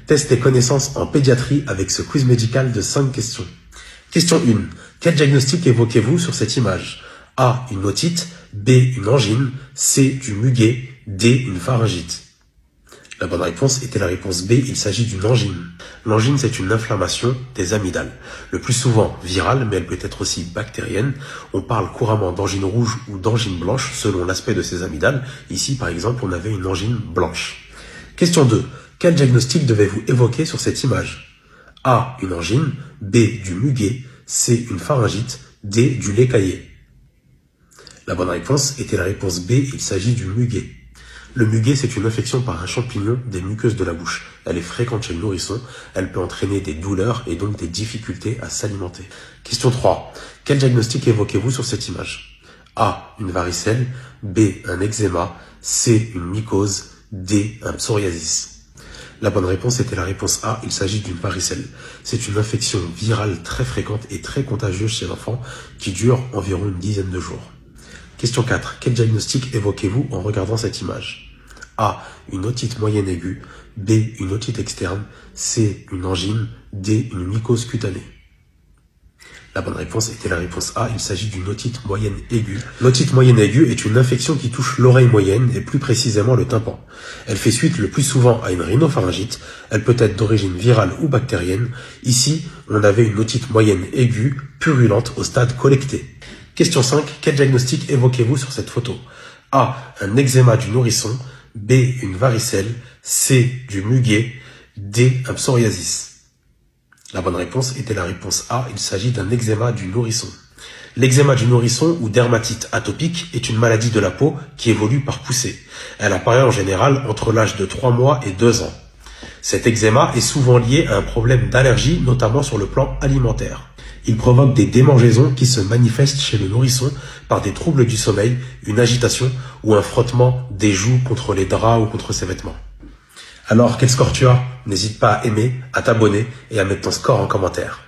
Teste tes connaissances en pédiatrie avec ce quiz médical de 5 questions. Question 1. Quel diagnostic évoquez-vous sur cette image? A. Une otite. B. Une angine. C. Du muguet. D. Une pharyngite. La bonne réponse était la réponse B, il s'agit d'une angine. L'angine, c'est une inflammation des amygdales. Le plus souvent virale, mais elle peut être aussi bactérienne. On parle couramment d'angine rouge ou d'angine blanche, selon l'aspect de ces amygdales. Ici, par exemple, on avait une angine blanche. Question 2. Quel diagnostic devez-vous évoquer sur cette image? A. Une angine. B. Du muguet. C. Une pharyngite. D. Du lait caillé. La bonne réponse était la réponse B, il s'agit du muguet. Le muguet, c'est une infection par un champignon des muqueuses de la bouche. Elle est fréquente chez le nourrisson, elle peut entraîner des douleurs et donc des difficultés à s'alimenter. Question 3. Quel diagnostic évoquez-vous sur cette image? A. Une varicelle. B. Un eczéma. C. Une mycose. D. Un psoriasis. La bonne réponse était la réponse A, il s'agit d'une varicelle. C'est une infection virale très fréquente et très contagieuse chez l'enfant qui dure environ une dizaine de jours. Question 4. Quel diagnostic évoquez-vous en regardant cette image? A. Une otite moyenne aiguë. B. Une otite externe. C. Une angine. D. Une mycose cutanée. La bonne réponse était la réponse A, il s'agit d'une otite moyenne aiguë. L'otite moyenne aiguë est une infection qui touche l'oreille moyenne et plus précisément le tympan. Elle fait suite le plus souvent à une rhinopharyngite. Elle peut être d'origine virale ou bactérienne. Ici, on avait une otite moyenne aiguë, purulente au stade collecté. Question 5. Quel diagnostic évoquez-vous sur cette photo? A. Un eczéma du nourrisson. B. Une varicelle. C. Du muguet. D. Un psoriasis. La bonne réponse était la réponse A. Il s'agit d'un eczéma du nourrisson. L'eczéma du nourrisson ou dermatite atopique est une maladie de la peau qui évolue par poussée. Elle apparaît en général entre l'âge de 3 mois et 2 ans. Cet eczéma est souvent lié à un problème d'allergie, notamment sur le plan alimentaire. Il provoque des démangeaisons qui se manifestent chez le nourrisson par des troubles du sommeil, une agitation ou un frottement des joues contre les draps ou contre ses vêtements. Alors, quel score tu as? N'hésite pas à aimer, à t'abonner et à mettre ton score en commentaire.